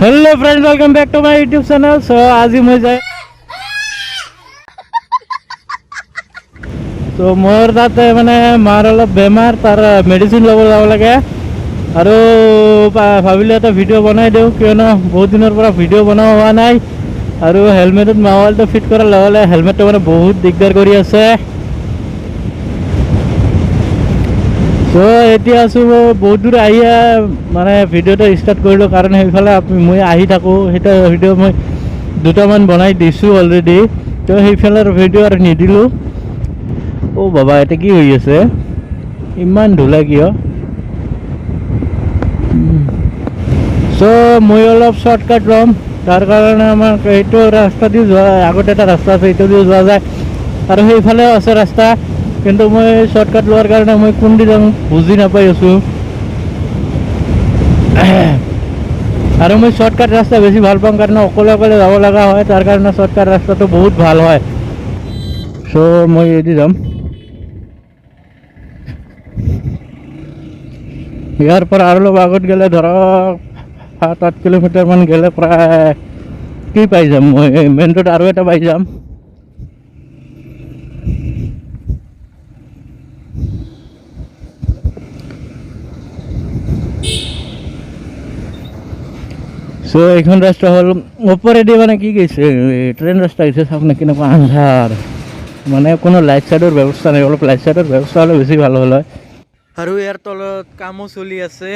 Hello friends, welcome back to my YouTube channel. So आज मैं जाए तो मोर ताते माने मार अलप बेमार तार मेडिसिन लब जा लगे और भाविले एटा भिडिओ बनाई दिওঁ कियनो बहुत दिनर পৰা भिडिओ बना हुआ নাই और हेलमेटत मोबाइलটো फिट करार लगे हेलमेटটো माने बहुत दिगदार करी আছে। सो এতিয়া আছো বহুত দূৰ আহি মানে ভিডিঅ'টো ষ্টাৰ্ট কৰিলোঁ কাৰণ সেইফালে মই আহি থাকোঁ সেইটো ভিডিঅ' মই দুটামান বনাই দিছোঁ অলৰেডি। তো সেইফালৰ ভিডিঅ' আৰু নিদিলোঁ। অ' বাবা এটা কি হৈ আছে ইমান ধূলা কিয়? সো মই অলপ শৰ্টকাট ল'ম তাৰ কাৰণে আমাক এইটো ৰাস্তা দি যোৱা আগতে এটা ৰাস্তা আছে এইটো দি যোৱা যায় আৰু সেইফালেও আছে ৰাস্তা কিন্তু মই শৰ্টকাট লোৱাৰ কাৰণে মই কোনদি যাম বুজি নাপাই আছোঁ আৰু মই শৰ্টকাট ৰাস্তা বেছি ভাল পাওঁ কাৰণ অকলে অকলে যাব লগা হয় তাৰ কাৰণে শৰ্টকাট ৰাস্তাটো বহুত ভাল হয়। সো মই এদি যাম ইয়াৰ পৰা আৰু অলপ আগত গ'লে ধৰক 7-8 কিলোমিটাৰ মান গ'লে প্ৰায় কি পাই যাম মই মেইন ৰোড আৰু এটা পাই যাম। সো এইখন ৰাস্তা হ'ল ওপৰেদি মানে কি গৈছে ট্ৰেইন ৰাস্তা হৈছে চাওক না কেনেকুৱা আন্ধাৰ মানে কোনো লাইট চাইডৰ ব্যৱস্থা নাই। অলপ লাইট চাইডৰ ব্যৱস্থা হ'লে বেছি ভাল হ'ল হয়। আৰু ইয়াৰ তলত কামো চলি আছে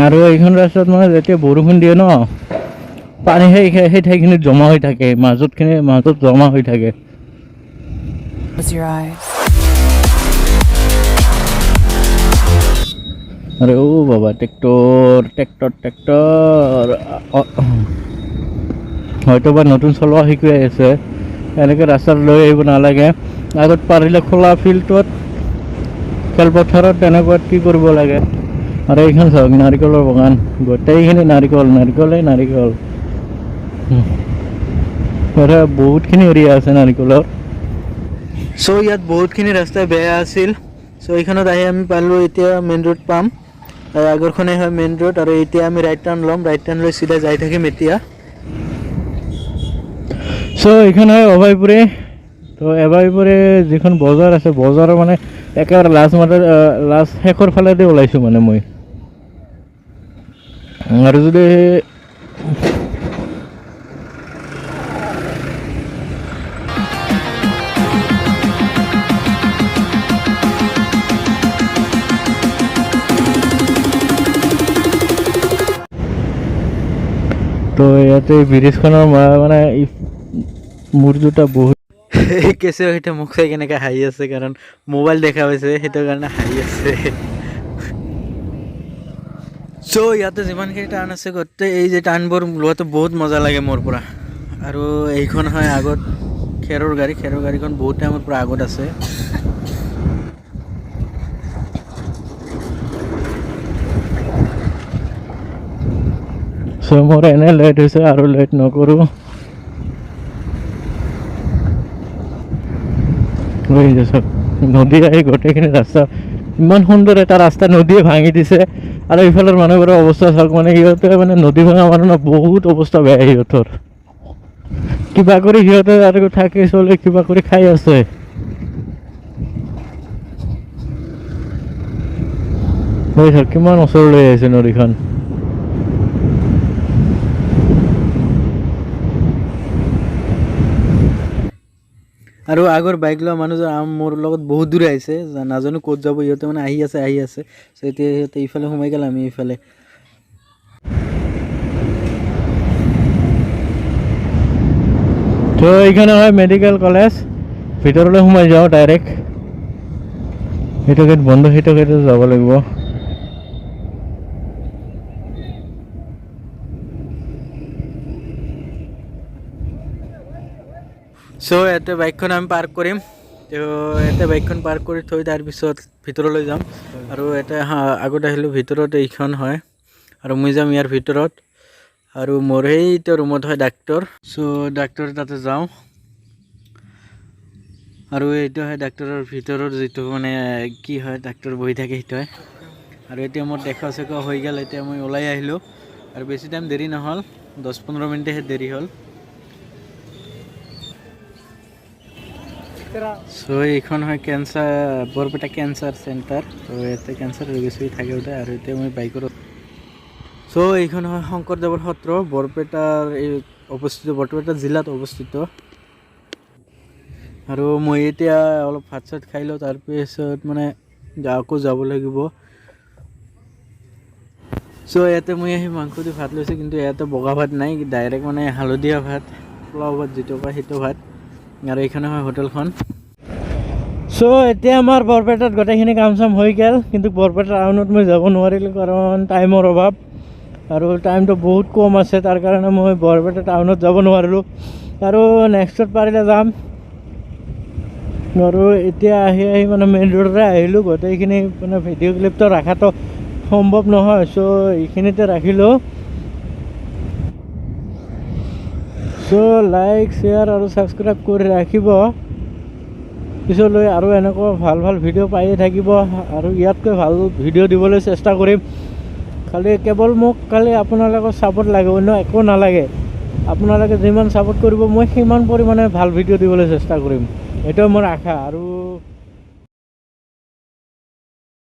আৰু এইখন ৰাস্তাত মানে যেতিয়া বৰষুণ দিয়ে ন পানী সেই ঠাইখিনিত জমা হৈ থাকে মাজত জমা হৈ থাকে। अरे ओ बाबा ट्रेक्टर হয়তো বা নতুন চলোৱা শিকাই আছে এনেকৈ ৰাস্তাত লৈ আহিব নালাগে। আগত পাৰিলে খোলা ফিল্ডত খেলপথাৰত তেনেকুৱাত কি কৰিব লাগে। আৰু এইখন চাওক নাৰিকলৰ বাগান গোটেইখিনি নাৰিকল বহুতখিনি এৰিয়া আছে নাৰিকলৰ। সো ইয়াত বহুতখিনি ৰাস্তা বেয়া আছিল। সো এইখানত আহি আমি পালোঁ এতিয়া মেইন ৰোড পাম আগৰখনে হয় মেইন ৰোড আৰু এতিয়া আমি ৰাইট টাৰ্ণ ল'ম ৰাইট টাৰ্ণ লৈ চিধা যাই থাকিম এতিয়া। সো এইখন হয় অভয়পুৰী। তো অভয়পুৰী যিখন বজাৰ আছে বজাৰৰ মানে একেবাৰে লাষ্ট শেষৰ ফালেদি ওলাইছোঁ মানে মই আৰু যদি তো ইয়াতে ব্ৰিজখনৰ মানে মোৰ দুটা বহুত কেঁচে সৈতে মোক চাই কেনেকৈ হাঁহি আছে কাৰণ মোবাইল দেখা পাইছে সেইটো কাৰণে হাঁহি আছে। চ' ইয়াতে যিমানখিনি টাৰ্ণ আছে গোটেই এই যে টাৰ্ণবোৰ লোৱাটো বহুত মজা লাগে মোৰ পৰা। আৰু এইখন হয় আগত খেৰৰ গাড়ীখন বহুত টাইমৰ পৰা আগত আছে। চ' মোৰ এনে লেট হৈছে আৰু লেট নকৰোঁ। নদী আহি গোটেইখিনি ৰাস্তা ইমান সুন্দৰ এটা ৰাস্তা নদীয়ে ভাঙি দিছে আৰু এইফালৰ মানুহবোৰৰ অৱস্থা চাওক মানে সিহঁতে মানে নদী ভাঙা মানুহ বহুত অৱস্থা বেয়া সিহঁতৰ কিবা কৰি সিহঁতে আৰু থাকি চলে কিবা কৰি খাই আছে। কিমান ওচৰলৈ আহিছে নদীখন। আৰু আগৰ বাইক লোৱা মানুহজন মোৰ লগত বহুত দূৰ আহিছে নাজানো ক'ত যাব সিহঁতে মানে আহি আছে চ' এতিয়া সিহঁতে ইফালে সোমাই গ'ল আমি ইফালে। তো এইখানে হয় মেডিকেল কলেজ ভিতৰলৈ সোমাই যাওঁ ডাইৰেক্ট সেইটো গেট বন্ধ সেইটো গেটত যাব লাগিব। সো ইয়াতে বাইকখন আমি পাৰ্ক কৰিম। তো ইয়াতে বাইকখন পাৰ্ক কৰি থৈ তাৰপিছত ভিতৰলৈ যাম আৰু ইয়াতে আগত আহিলোঁ ভিতৰত এইখন হয় আৰু মই যাম ইয়াৰ ভিতৰত আৰু মোৰ সেইটো ৰুমত হয় ডাক্তৰ। চ' ডাক্তৰ তাতে যাওঁ আৰু এইটো হয় ডাক্তৰৰ ভিতৰৰ যিটো মানে কি হয় ডাক্তৰ বহি থাকে সেইটো হয় আৰু এতিয়া মোৰ দেখা চেকা হৈ গ'ল এতিয়া মই ওলাই আহিলোঁ আৰু বেছি টাইম দেৰি নহ'ল 10-15 মিনিটহে দেৰি হ'ল সো এইখন হয় কেঞ্চাৰ বৰপেটা কেঞ্চাৰ চেণ্টাৰ তো ইয়াতে কেঞ্চাৰ ৰোগী থাকে ওটা আৰু এতিয়া মই বাইকৰ সো এইখন হয় শংকৰদেৱৰ সত্ৰ বৰপেটাৰ এই অৱস্থিত বৰপেটা জিলাত অৱস্থিত আৰু মই এতিয়া অলপ ভাত চাত খাই লওঁ তাৰপিছত মানে আকৌ যাব লাগিব সো ইয়াতে মই আহি মাংস দি ভাত লৈছোঁ কিন্তু ইয়াতে বগা ভাত নাই ডাইৰেক্ট মানে হালধীয়া ভাত পোলাও ভাত যিটো কয় সেইটো ভাত আৰু এইখানে হয় হোটেলখন সো এতিয়া আমাৰ বৰপেটাত গোটেইখিনি কাম চাম হৈ গ'ল কিন্তু বৰপেটা টাউনত মই যাব নোৱাৰিলোঁ কাৰণ টাইমৰ অভাৱ আৰু টাইমটো বহুত কম আছে তাৰ কাৰণে মই বৰপেটা টাউনত যাব নোৱাৰিলোঁ আৰু নেক্সটত পাৰিলে যাম আৰু এতিয়া আহি মানে মেইন ৰোডৰে আহিলোঁ গোটেইখিনি মানে ভিডিঅ' ক্লিপটো ৰখাটো সম্ভৱ নহয় সো এইখিনিতে ৰাখিলোঁ সো লাইক শ্বেয়াৰ আৰু ছাবস্ক্ৰাইব কৰি ৰাখিব পিছলৈ আৰু এনেকুৱা ভাল ভাল ভিডিঅ' পায়ে থাকিব আৰু ইয়াতকৈ ভাল ভিডিঅ' দিবলৈ চেষ্টা কৰিম খালি কেৱল মোক খালি আপোনালোকৰ ছাপোৰ্ট লাগে অন্য একো নালাগে আপোনালোকে যিমান ছাপোৰ্ট কৰিব মই সিমান পৰিমাণে ভাল ভিডিঅ' দিবলৈ চেষ্টা কৰিম এইটোৱে মোৰ আশা আৰু